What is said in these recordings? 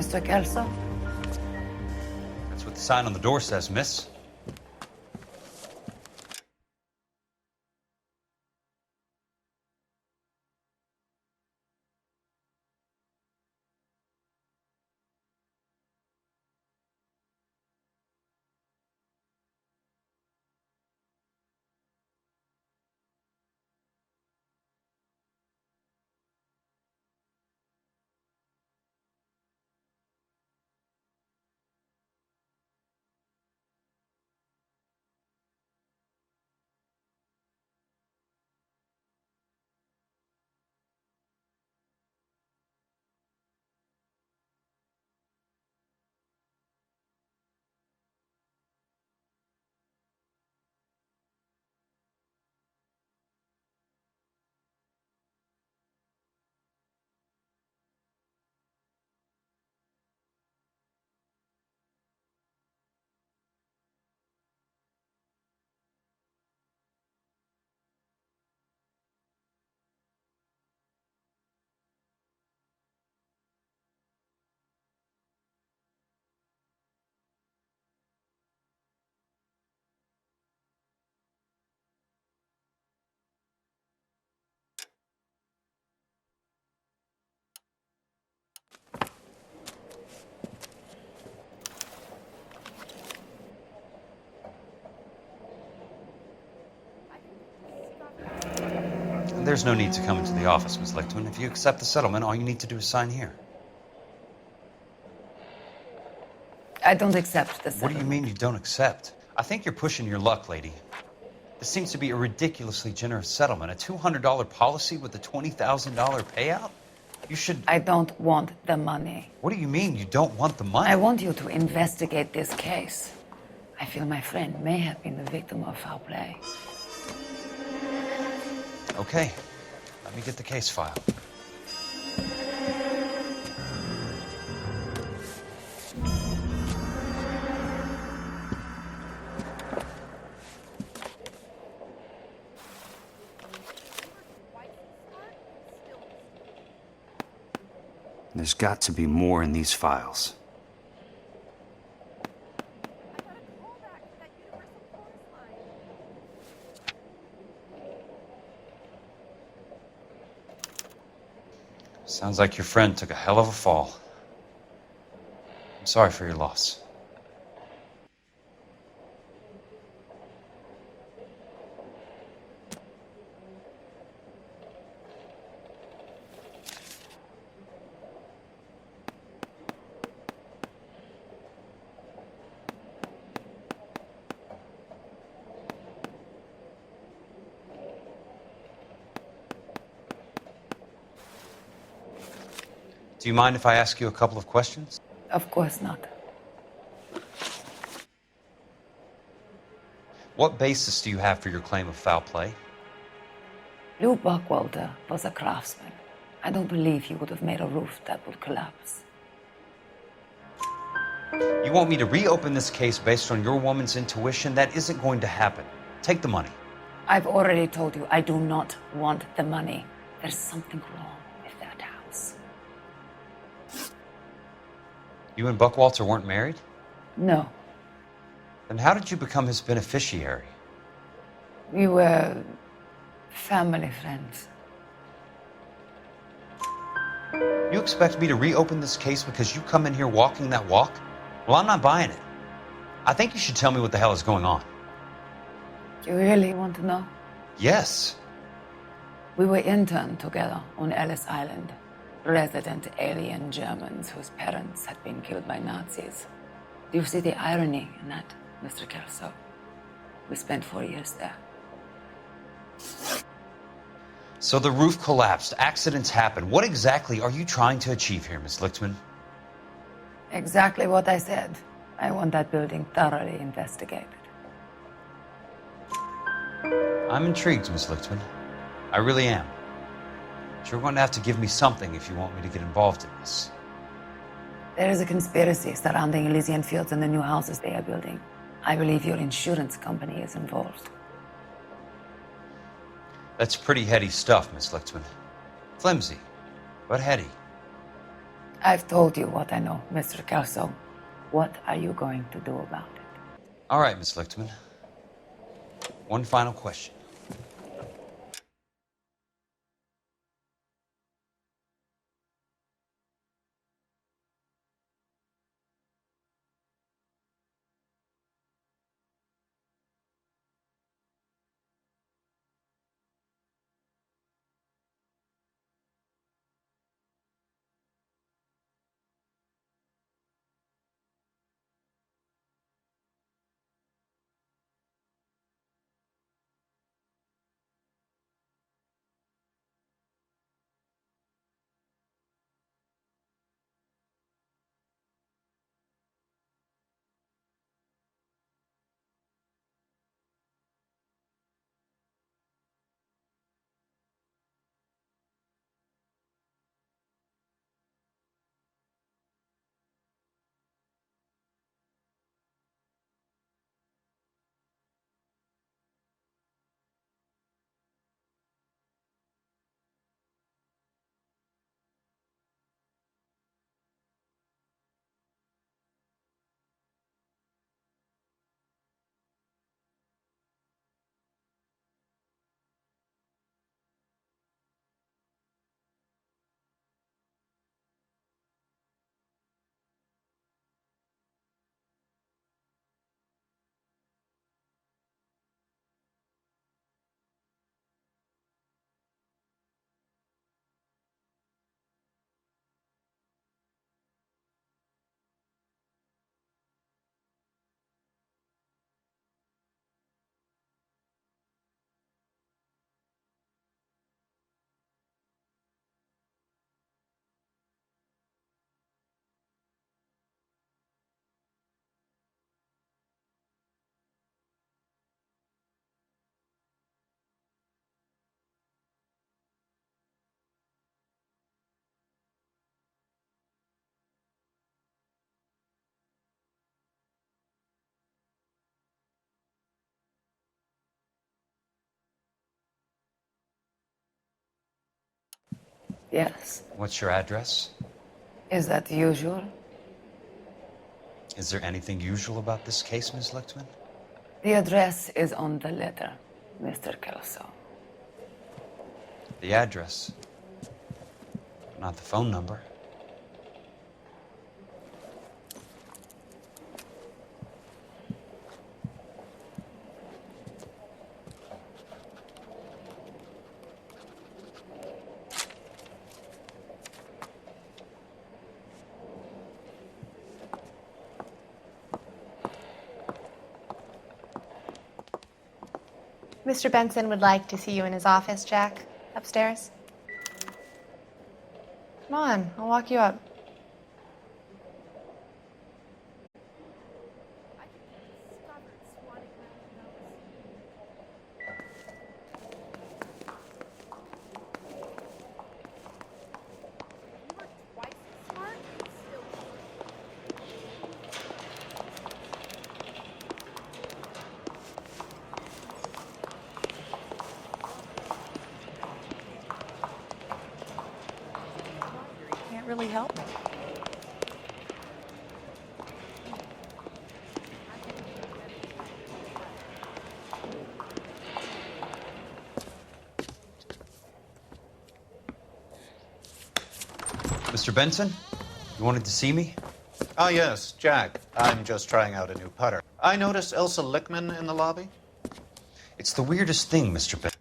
Mr. Kelso? That's what the sign on the door says, miss. There's no need to come into the office, Miss Lichtman. If you accept the settlement, all you need to do is sign here. I don't accept the settlement. What do you mean you don't accept? I think you're pushing your luck, lady. This seems to be a ridiculously generous settlement. A $200 policy with a $20,000 payout? You should... I don't want the money. What do you mean you don't want the money? I want you to investigate this case. I feel my friend may have been the victim of foul play. Okay. Let me get the case file. There's got to be more in these files. Sounds like your friend took a hell of a fall. I'm sorry for your loss. Do you mind if I ask you a couple of questions? Of course not. What basis do you have for your claim of foul play? Lou Buckwalter was a craftsman. I don't believe he would have made a roof that would collapse. You want me to reopen this case based on your woman's intuition? That isn't going to happen. Take the money. I've already told you I do not want the money. There's something wrong with that house. You and Buckwalter weren't married? No. Then how did you become his beneficiary? We were family friends. You expect me to reopen this case because you come in here walking that walk? Well, I'm not buying it. I think you should tell me what the hell is going on. You really want to know? Yes. We were interned together on Ellis Island. Resident alien Germans whose parents had been killed by Nazis. Do you see the irony in that, Mr. Kelso? We spent 4 years there. So the roof collapsed, accidents happen. What exactly are you trying to achieve here, Miss Lichtman? Exactly what I said. I want that building thoroughly investigated. I'm intrigued, Miss Lichtman. I really am. But you're going to have to give me something if you want me to get involved in this. There is a conspiracy surrounding Elysian Fields and the new houses they are building. I believe your insurance company is involved. That's pretty heady stuff, Miss Lichtman. Flimsy, but heady. I've told you what I know, Mr. Kelso. What are you going to do about it? All right, Miss Lichtman. One final question. Yes. What's your address? Is that usual? Is there anything usual about this case, Miss Lichtman? The address is on the letter, Mr. Kelso. The address, not the phone number. Mr. Benson would like to see you in his office, Jack. Upstairs. Come on, I'll walk you up. Can't really help me. Mr. Benson, you wanted to see me? Ah, yes, Jack. I'm just trying out a new putter. I noticed Elsa Lichtman in the lobby. It's the weirdest thing, Mr. Benson.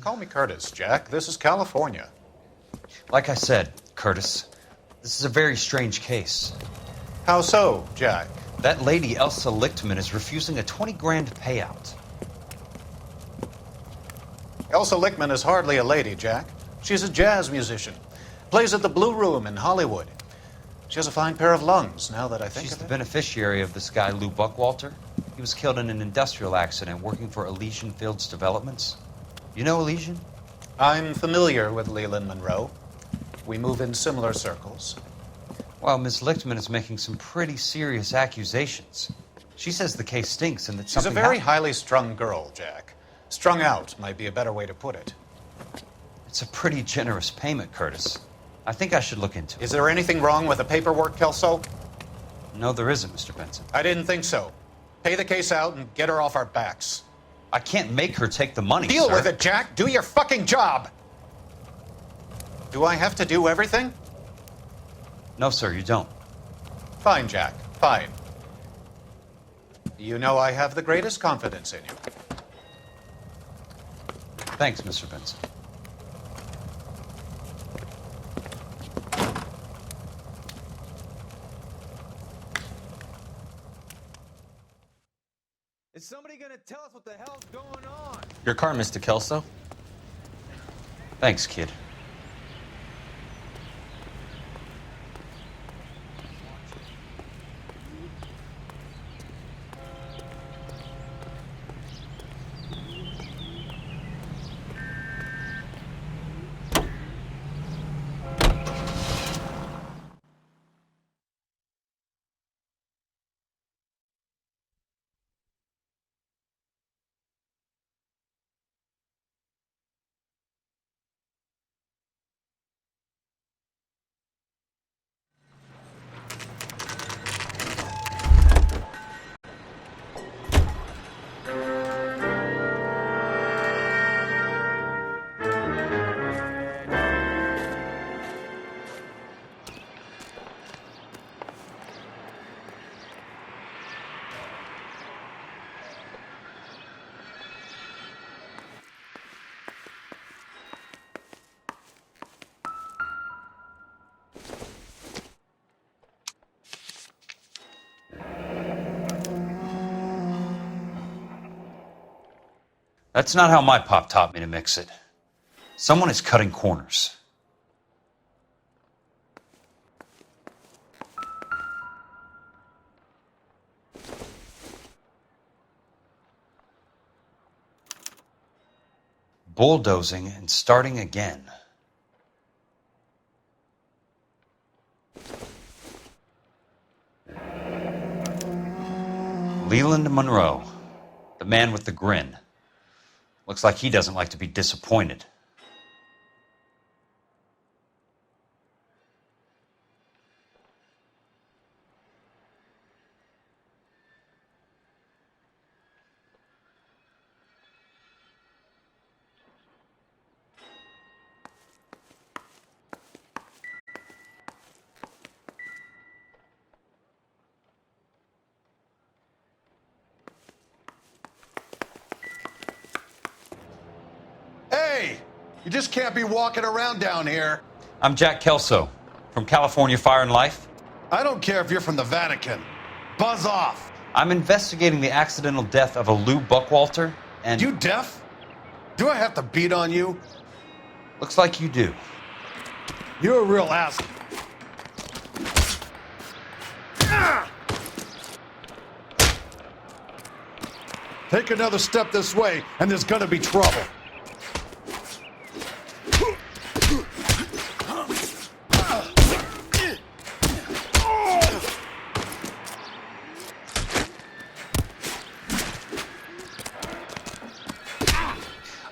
Call me Curtis, Jack. This is California. Like I said, Curtis, this is a very strange case. How so, Jack? That lady, Elsa Lichtman, is refusing a 20 grand payout. Elsa Lichtman is hardly a lady, Jack. She's a jazz musician. Plays at the Blue Room in Hollywood. She has a fine pair of lungs, now that I think She's of the it. beneficiary of this guy, Lou Buckwalter. He was killed in an industrial accident working for Elysian Fields Developments. You know Elysian? I'm familiar with Leland Monroe. We move in similar circles. Well, Miss Lichtman is making some pretty serious accusations. She says the case stinks and that She's something a very happened. highly strung girl, Jack. Strung out might be a better way to put it. It's a pretty generous payment, Curtis. I think I should look into it. Is there anything wrong with the paperwork, Kelso? No, there isn't, Mr. Benson. I didn't think so. Pay the case out and get her off our backs. I can't make her take the money, Deal sir. with it, Jack. Do your fucking job. Do I have to do everything? No, sir, you don't. Fine, Jack. Fine. You know I have the greatest confidence in you. Thanks, Mr. Benson. Is somebody gonna tell us what the hell's going on? Your car, Mr. Kelso. Thanks, kid. That's not how my pop taught me to mix it. Someone is cutting corners. Bulldozing and starting again. Leland Monroe, the man with the grin. Looks like he doesn't like to be disappointed. Hey, you just can't be walking around down here. I'm Jack Kelso from California Fire and Life. I don't care if you're from the Vatican. Buzz off. I'm investigating the accidental death of a Lou Buckwalter, and You deaf? Do I have to beat on you? looks like you do. You're a real ass. Take another step this way, and there's gonna be trouble.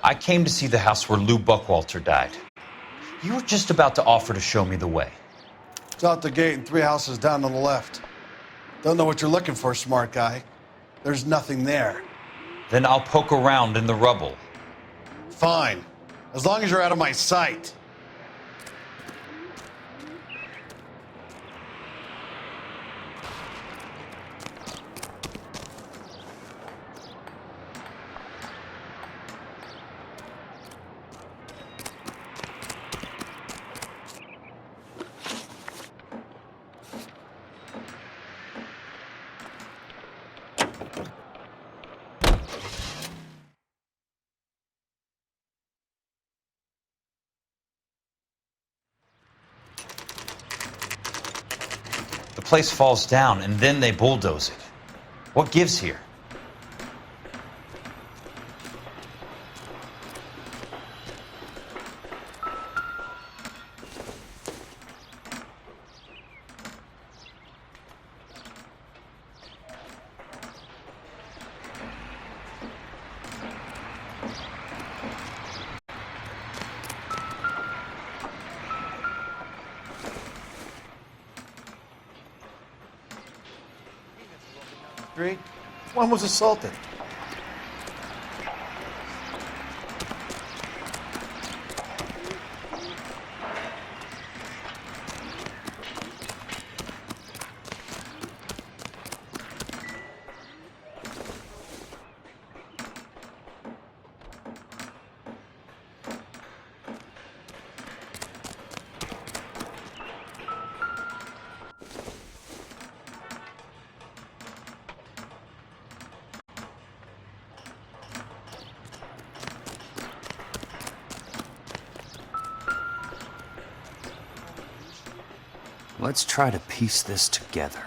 I came to see the house where Lou Buckwalter died. You were just about to offer to show me the way. It's out the gate and 3 houses down on the left. Don't know what you're looking for, smart guy. There's nothing there. Then I'll poke around in the rubble. Fine. As long as you're out of my sight. place falls down and then they bulldoze it. What gives here? Street. One was assaulted. Let's try to piece this together.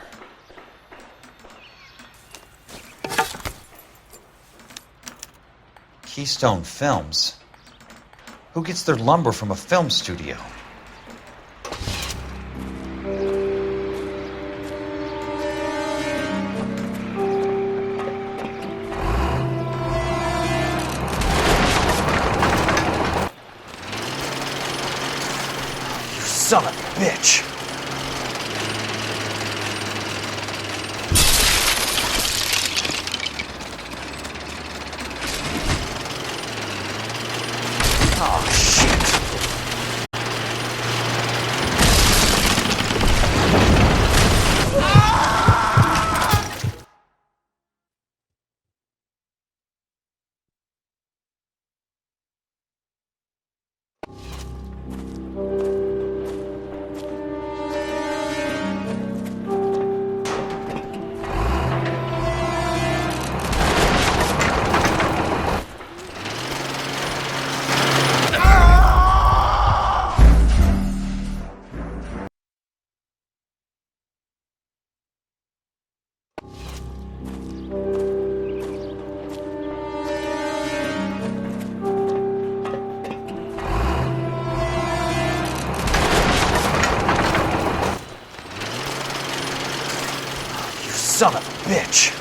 Keystone Films? Who gets their lumber from a film studio? You son of a bitch! Oh, shit. Son of a bitch!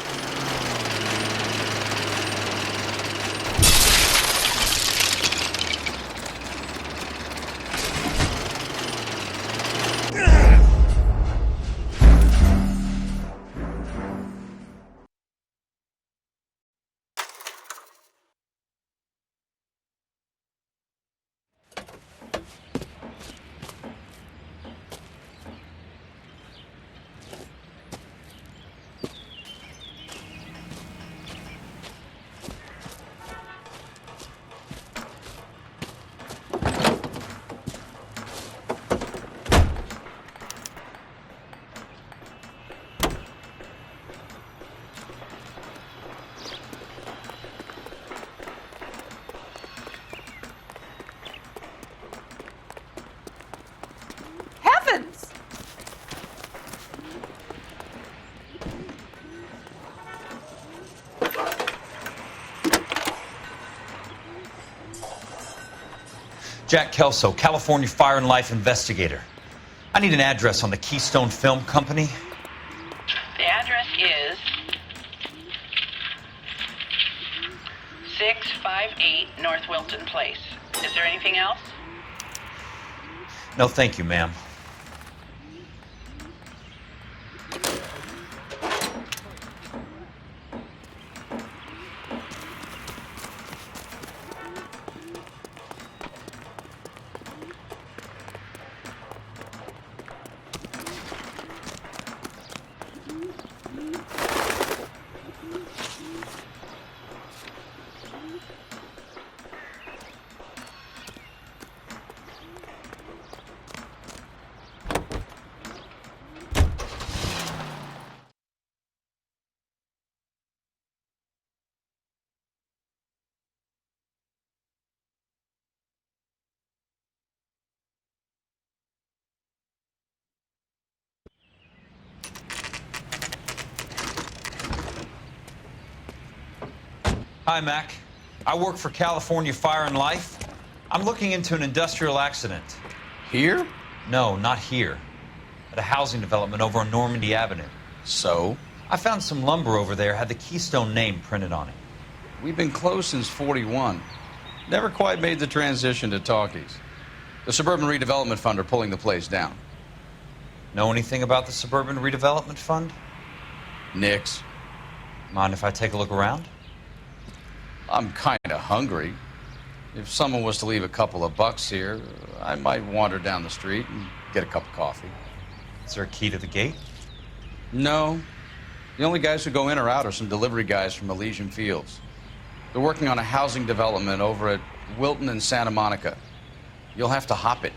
Heavens! Jack Kelso, California Fire and Life investigator. I need an address on the Keystone Film Company. The address is 658 North Wilton Place. Is there anything else? No, thank you, ma'am. Hi, Mac. I work for California Fire and Life. I'm looking into an industrial accident. Here? No, not here. At a housing development over on Normandy Avenue. So? I found some lumber over there, had the Keystone name printed on it. We've been closed since 41. Never quite made the transition to talkies. The Suburban Redevelopment Fund are pulling the place down. Know anything about the Suburban Redevelopment Fund? Nix. Mind if I take a look around? I'm kind of hungry. If someone was to leave a couple of bucks here, I might wander down the street and get a cup of coffee. Is there a key to the gate? No. The only guys who go in or out are some delivery guys from Elysian Fields. They're working on a housing development over at Wilton and Santa Monica. You'll have to hop it.